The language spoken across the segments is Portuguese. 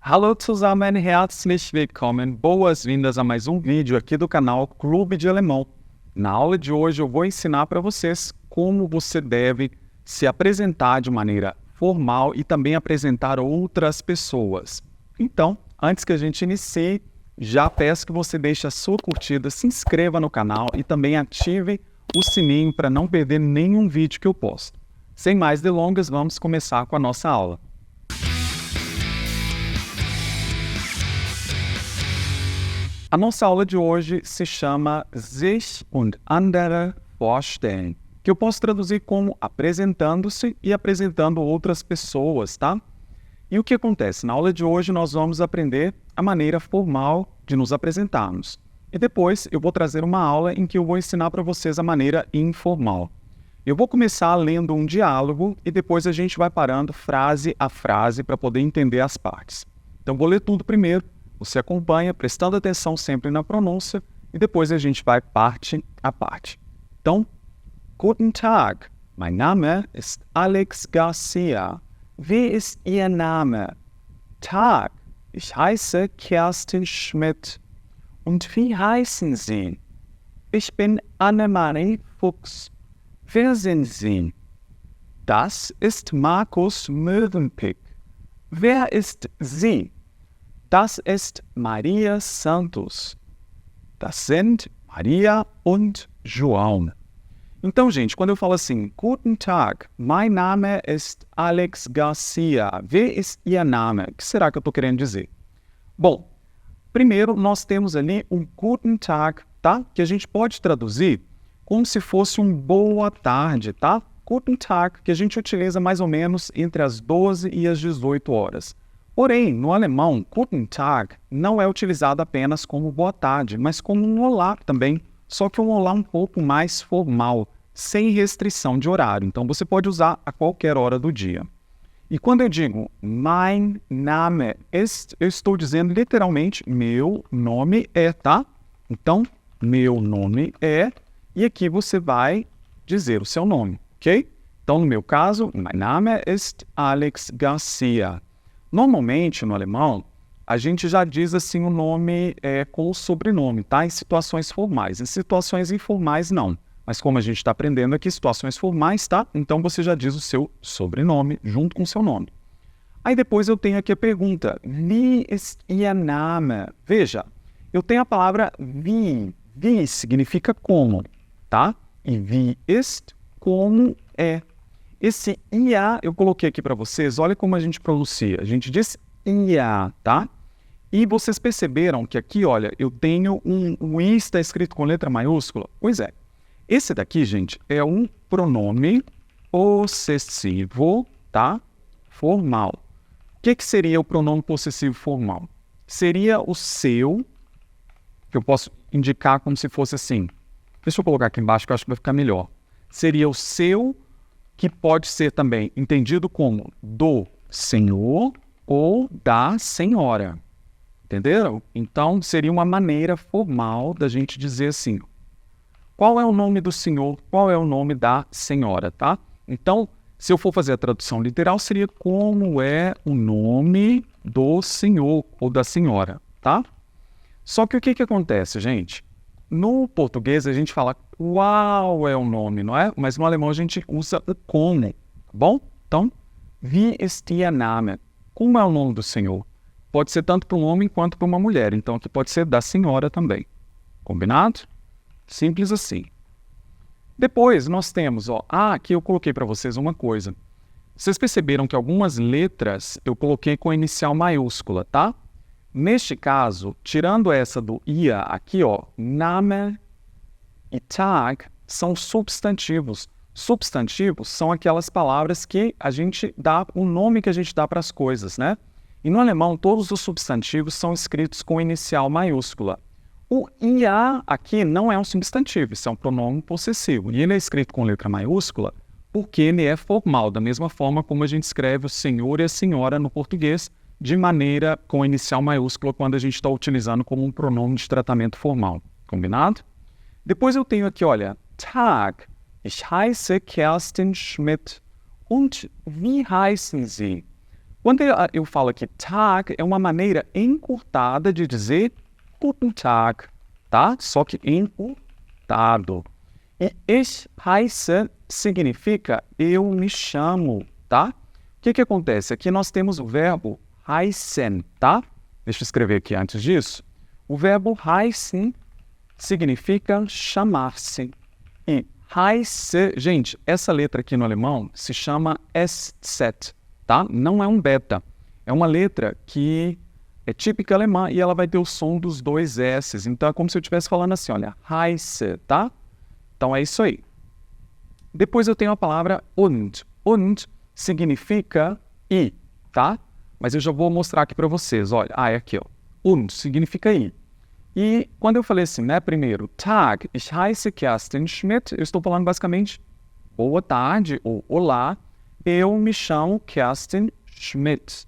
Hallo zusammen, herzlich willkommen, boas-vindas a mais um vídeo aqui do canal Clube de Alemão. Na aula de hoje eu vou ensinar para vocês como você deve se apresentar de maneira formal e também apresentar outras pessoas. Então, antes que a gente inicie, já peço que você deixe a sua curtida, se inscreva no canal e também ative o sininho para não perder nenhum vídeo que eu posto. Sem mais delongas, vamos começar com a nossa aula. A nossa aula de hoje se chama Sich und andere vorstellen, que eu posso traduzir como apresentando-se e apresentando outras pessoas, tá? E o que acontece? Na aula de hoje nós vamos aprender a maneira formal de nos apresentarmos. E depois eu vou trazer uma aula em que eu vou ensinar para vocês a maneira informal. Eu vou começar lendo um diálogo e depois a gente vai parando frase a frase para poder entender as partes. Então vou ler tudo primeiro. Você acompanha, prestando atenção sempre na pronúncia, e depois a gente vai parte a parte. Então, Guten Tag, mein Name ist Alex Garcia. Wie ist Ihr Name? Tag, ich heiße Kerstin Schmidt. Und wie heißen Sie? Ich bin Annemarie Fuchs. Wer sind Sie? Das ist Markus Mövenpick. Wer ist Sie? Das ist Maria Santos. Das sind Maria und João. Então, gente, quando eu falo assim, Guten Tag, mein Name ist Alex Garcia. Wer ist Ihr Name? O que será que eu estou querendo dizer? Bom, primeiro nós temos ali um Guten Tag, tá? Que a gente pode traduzir como se fosse um boa tarde, tá? Guten Tag, que a gente utiliza mais ou menos entre as 12 e as 18 horas. Porém, no alemão, Guten Tag não é utilizado apenas como boa tarde, mas como um olá também, só que um olá um pouco mais formal, sem restrição de horário. Então, você pode usar a qualquer hora do dia. E quando eu digo Mein Name ist, eu estou dizendo literalmente meu nome é, tá? Então, meu nome é, e aqui você vai dizer o seu nome, ok? Então, no meu caso, Mein Name ist Alex Garcia. Normalmente, no alemão, a gente já diz assim o nome com o sobrenome, tá? Em situações formais. Em situações informais, não. Mas como a gente está aprendendo aqui, situações formais, tá? Então você já diz o seu sobrenome junto com o seu nome. Aí depois eu tenho aqui a pergunta, wie ist Ihr Name? Veja, eu tenho a palavra wie. Wie significa como, tá? E wie ist, como é. Esse IA eu coloquei aqui para vocês, olha como a gente pronuncia. A gente diz IA, tá? E vocês perceberam que aqui, olha, eu tenho o I está escrito com letra maiúscula? Pois é. Esse daqui, gente, é um pronome possessivo, tá? Formal. O que seria o pronome possessivo formal? Seria o seu, que eu posso indicar como se fosse assim. Deixa eu colocar aqui embaixo que eu acho que vai ficar melhor. Seria o seu, que pode ser também entendido como do senhor ou da senhora. Entenderam? Então, seria uma maneira formal da gente dizer assim, qual é o nome do senhor, qual é o nome da senhora, tá? Então, se eu for fazer a tradução literal, seria como é o nome do senhor ou da senhora, tá? Só que o que acontece, gente? No português a gente fala qual é o nome, não é? Mas no alemão a gente usa o como, tá bom? Então, wie ist Ihr Name? Como é o nome do senhor? Pode ser tanto para um homem quanto para uma mulher, então aqui pode ser da senhora também. Combinado? Simples assim. Depois nós temos, ó, aqui eu coloquei para vocês uma coisa. Vocês perceberam que algumas letras eu coloquei com a inicial maiúscula, tá? Neste caso, tirando essa do ia aqui, ó, Name e Tag são substantivos. Substantivos são aquelas palavras que a gente dá, o nome que a gente dá para as coisas, né? E no alemão, todos os substantivos são escritos com inicial maiúscula. O ia aqui não é um substantivo, isso é um pronome possessivo. E ele é escrito com letra maiúscula porque ele é formal, da mesma forma como a gente escreve o senhor e a senhora no português, de maneira com inicial maiúscula quando a gente está utilizando como um pronome de tratamento formal. Combinado? Depois eu tenho aqui, olha, Tag, ich heiße Kerstin Schmidt. Und wie heißen Sie? Quando eu falo aqui Tag, é uma maneira encurtada de dizer Guten Tag, tá? Só que encurtado. E ich heiße significa eu me chamo, tá? O que acontece? Aqui nós temos o verbo heißen, tá? Deixa eu escrever aqui antes disso. O verbo heißen significa chamar-se. E heiße, gente, essa letra aqui no alemão se chama SZ, tá? Não é um beta. É uma letra que é típica alemã e ela vai ter o som dos dois S's. Então é como se eu estivesse falando assim, olha, heiße, tá? Então é isso aí. Depois eu tenho a palavra und. Und significa e, tá? Mas eu já vou mostrar aqui para vocês. Olha, é aqui, ó. Und significa e. E quando eu falei assim, né, primeiro, Tag, ich heiße Kerstin Schmidt, eu estou falando basicamente boa tarde ou olá, eu me chamo Kerstin Schmidt.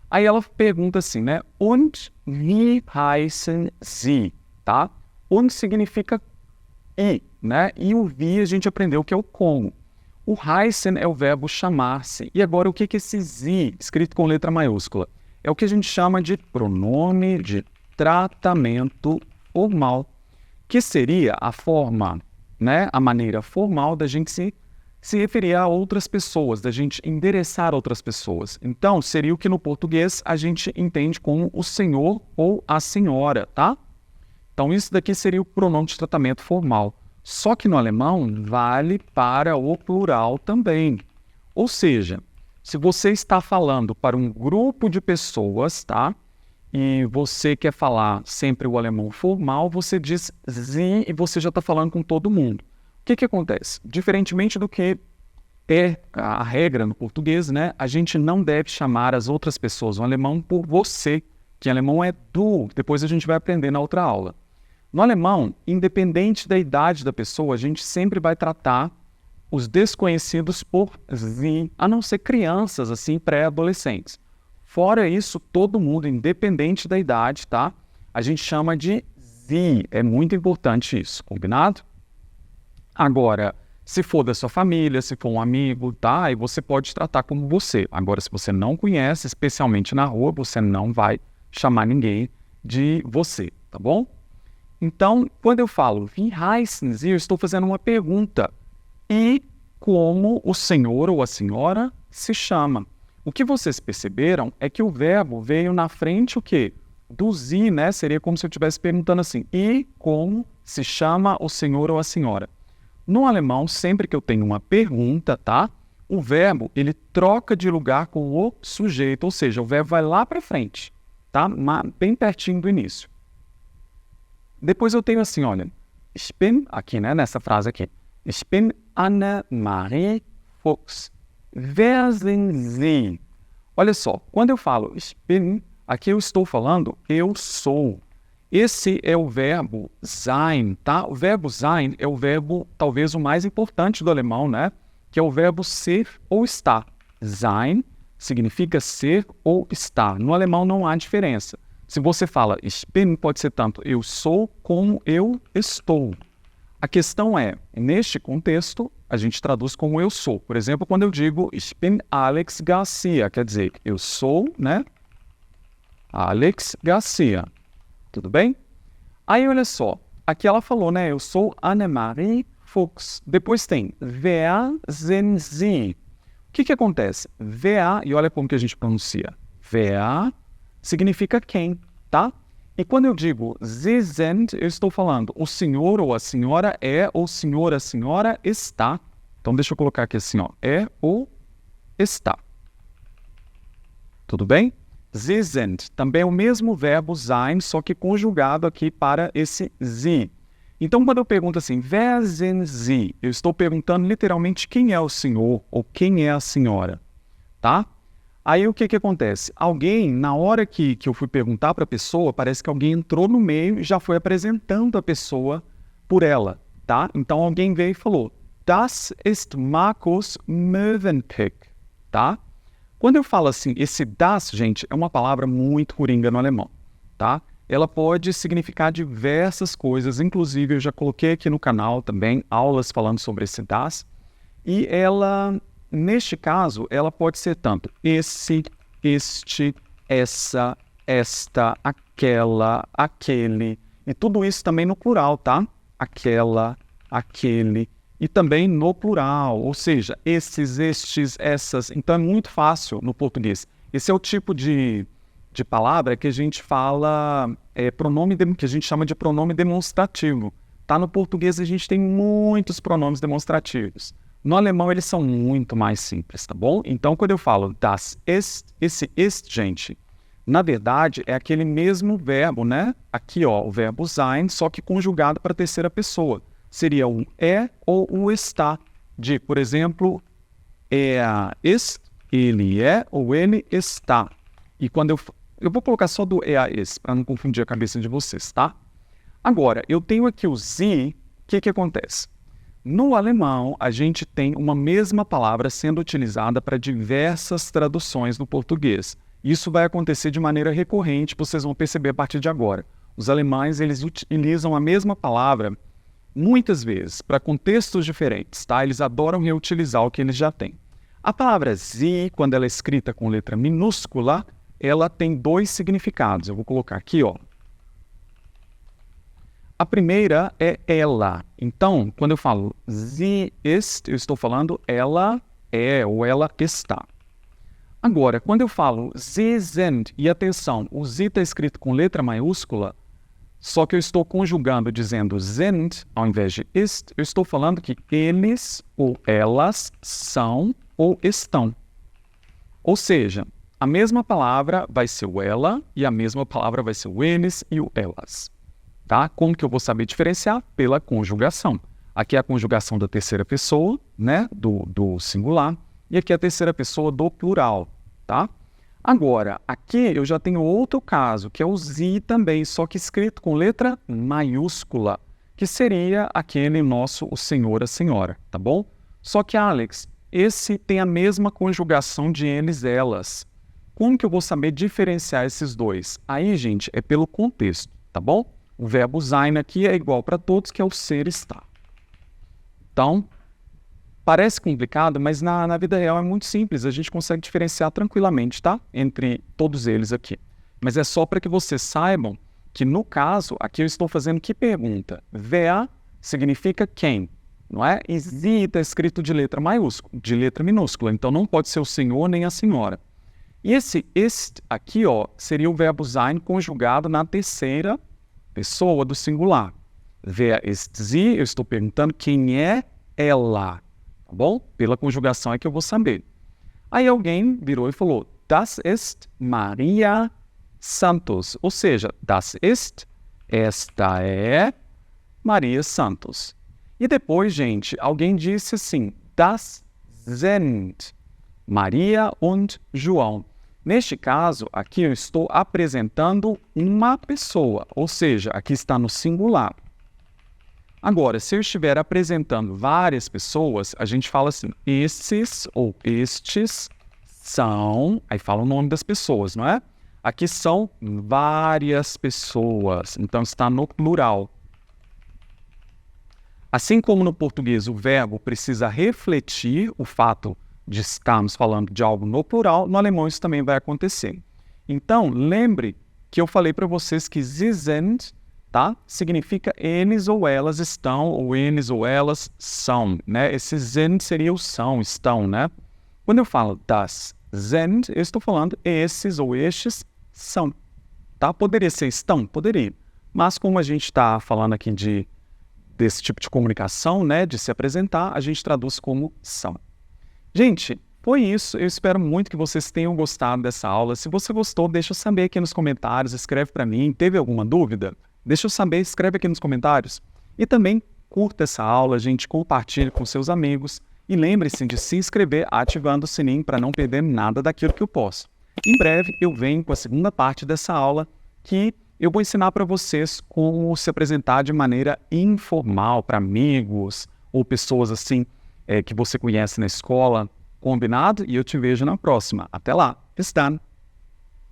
Aí ela pergunta assim, né, und wie heißen Sie, tá? Und significa e, né? E o wie a gente aprendeu que é o como. O heißen é o verbo chamar-se. E agora o que é esse Sie, escrito com letra maiúscula? É o que a gente chama de pronome de tratamento formal, que seria a forma, né? A maneira formal da gente se referir a outras pessoas, da gente endereçar outras pessoas. Então, seria o que no português a gente entende como o senhor ou a senhora, tá? Então, isso daqui seria o pronome de tratamento formal. Só que no alemão vale para o plural também. Ou seja, se você está falando para um grupo de pessoas, tá? E você quer falar sempre o alemão formal, você diz Sie e você já está falando com todo mundo. O que acontece? Diferentemente do que é a regra no português, né? A gente não deve chamar as outras pessoas no alemão por você, que em alemão é du. Depois a gente vai aprender na outra aula. No alemão, independente da idade da pessoa, a gente sempre vai tratar os desconhecidos por Sie, a não ser crianças, assim, pré-adolescentes. Fora isso, todo mundo, independente da idade, tá? A gente chama de Sie. É muito importante isso, combinado? Agora, se for da sua família, se for um amigo, tá? Aí você pode tratar como você. Agora, se você não conhece, especialmente na rua, você não vai chamar ninguém de você, tá bom? Então, quando eu falo wie heißen Sie, eu estou fazendo uma pergunta. E como o senhor ou a senhora se chama? O que vocês perceberam é que o verbo veio na frente o quê? Do Sie, né? Seria como se eu estivesse perguntando assim, e como se chama o senhor ou a senhora? No alemão, sempre que eu tenho uma pergunta, tá? O verbo, ele troca de lugar com o sujeito, ou seja, o verbo vai lá para frente, tá? Bem pertinho do início. Depois eu tenho assim, olha, ich bin, aqui, né, nessa frase aqui, ich bin Anne-Marie Fuchs. Wer sind Sie? Olha só, quando eu falo ich bin, aqui eu estou falando eu sou. Esse é o verbo sein, tá? O verbo sein é o verbo, talvez, o mais importante do alemão, né? Que é o verbo ser ou estar. Sein significa ser ou estar. No alemão não há diferença. Se você fala ich bin, pode ser tanto eu sou como eu estou. A questão é, neste contexto, a gente traduz como eu sou. Por exemplo, quando eu digo ich bin Alex Garcia, quer dizer, eu sou, né? Alex Garcia. Tudo bem? Aí, olha só, aqui ela falou, né? Eu sou Anne-Marie Fuchs. Depois tem wer sind Sie? O que acontece? Wer, e olha como que a gente pronuncia. Wer significa quem, tá? E quando eu digo Sie sind, eu estou falando o senhor ou a senhora é, ou o senhor, a senhora está. Então, deixa eu colocar aqui assim, ó. É ou está. Tudo bem? Sie sind. Também é o mesmo verbo sein, só que conjugado aqui para esse Sie. Então, quando eu pergunto assim, wer sind Sie? Eu estou perguntando literalmente quem é o senhor ou quem é a senhora, tá? Aí o que acontece? Alguém, na hora que eu fui perguntar para a pessoa, parece que alguém entrou no meio e já foi apresentando a pessoa por ela, tá? Então alguém veio e falou, das ist Markus Mövenpick, tá? Quando eu falo assim, esse das, gente, é uma palavra muito coringa no alemão, tá? Ela pode significar diversas coisas, inclusive eu já coloquei aqui no canal também aulas falando sobre esse das, e ela... Neste caso, ela pode ser tanto esse, este, essa, esta, aquela, aquele. E tudo isso também no plural, tá? Aquela, aquele. E também no plural, ou seja, esses, estes, essas. Então é muito fácil no português. Esse é o tipo de palavra que a gente fala, que a gente chama de pronome demonstrativo. Tá? No português a gente tem muitos pronomes demonstrativos. No alemão eles são muito mais simples, tá bom? Então quando eu falo das ist, esse ist, gente, na verdade é aquele mesmo verbo, né? Aqui, ó, o verbo sein, só que conjugado para a terceira pessoa. Seria o é ou o está. De, por exemplo, ist, ele é ou ele está. E quando eu vou colocar só do ist, para não confundir a cabeça de vocês, tá? Agora, eu tenho aqui o sie, o que acontece? No alemão, a gente tem uma mesma palavra sendo utilizada para diversas traduções no português. Isso vai acontecer de maneira recorrente, vocês vão perceber a partir de agora. Os alemães, eles utilizam a mesma palavra muitas vezes, para contextos diferentes, tá? Eles adoram reutilizar o que eles já têm. A palavra sie, quando ela é escrita com letra minúscula, ela tem dois significados. Eu vou colocar aqui, ó. A primeira é ela. Então, quando eu falo sie ist, eu estou falando ela é ou ela está. Agora, quando eu falo sie sind, e atenção, o sie está escrito com letra maiúscula, só que eu estou conjugando dizendo sind, ao invés de ist, eu estou falando que eles ou elas são ou estão. Ou seja, a mesma palavra vai ser o ela e a mesma palavra vai ser o eles e o elas. Tá? Como que eu vou saber diferenciar? Pela conjugação. Aqui é a conjugação da terceira pessoa, né, do singular, e aqui é a terceira pessoa do plural, tá? Agora, aqui eu já tenho outro caso, que é o sie também, só que escrito com letra maiúscula, que seria aquele nosso, o senhor, a senhora, tá bom? Só que, Alex, esse tem a mesma conjugação de eles, elas. Como que eu vou saber diferenciar esses dois? Aí, gente, é pelo contexto, tá bom? O verbo sein aqui é igual para todos, que é o ser, estar. Então, parece complicado, mas na vida real é muito simples. A gente consegue diferenciar tranquilamente, tá? Entre todos eles aqui. Mas é só para que vocês saibam que, no caso, aqui eu estou fazendo que pergunta? Wer significa quem, não é? E sie está escrito de letra maiúscula, de letra minúscula. Então, não pode ser o senhor nem a senhora. E esse ist aqui, ó, seria o verbo sein conjugado na terceira pessoa do singular. Wer ist sie? Eu estou perguntando quem é ela. Tá bom? Pela conjugação é que eu vou saber. Aí alguém virou e falou, das ist Maria Santos. Ou seja, das ist, esta é Maria Santos. E depois, gente, alguém disse assim, das sind Maria und João. Neste caso, aqui eu estou apresentando uma pessoa, ou seja, aqui está no singular. Agora, se eu estiver apresentando várias pessoas, a gente fala assim, esses ou estes são... Aí fala o nome das pessoas, não é? Aqui são várias pessoas, então está no plural. Assim como no português o verbo precisa refletir o fato de estarmos falando de algo no plural, no alemão isso também vai acontecer. Então, lembre que eu falei para vocês que sie sind, tá? Significa eles ou elas estão, ou eles ou elas são, né? Esse sind seria o são, estão, né? Quando eu falo das sind, eu estou falando esses ou estes são, tá? Poderia ser estão? Poderia. Mas como a gente está falando aqui desse tipo de comunicação, né? De se apresentar, a gente traduz como são. Gente, foi isso. Eu espero muito que vocês tenham gostado dessa aula. Se você gostou, deixa eu saber aqui nos comentários, escreve para mim. Teve alguma dúvida? Deixa eu saber, escreve aqui nos comentários. E também curta essa aula, gente, compartilhe com seus amigos. E lembre-se de se inscrever ativando o sininho para não perder nada daquilo que eu posto. Em breve eu venho com a segunda parte dessa aula, que eu vou ensinar para vocês como se apresentar de maneira informal para amigos ou pessoas assim, que você conhece na escola, combinado? E eu te vejo na próxima. Até lá. Bis dann!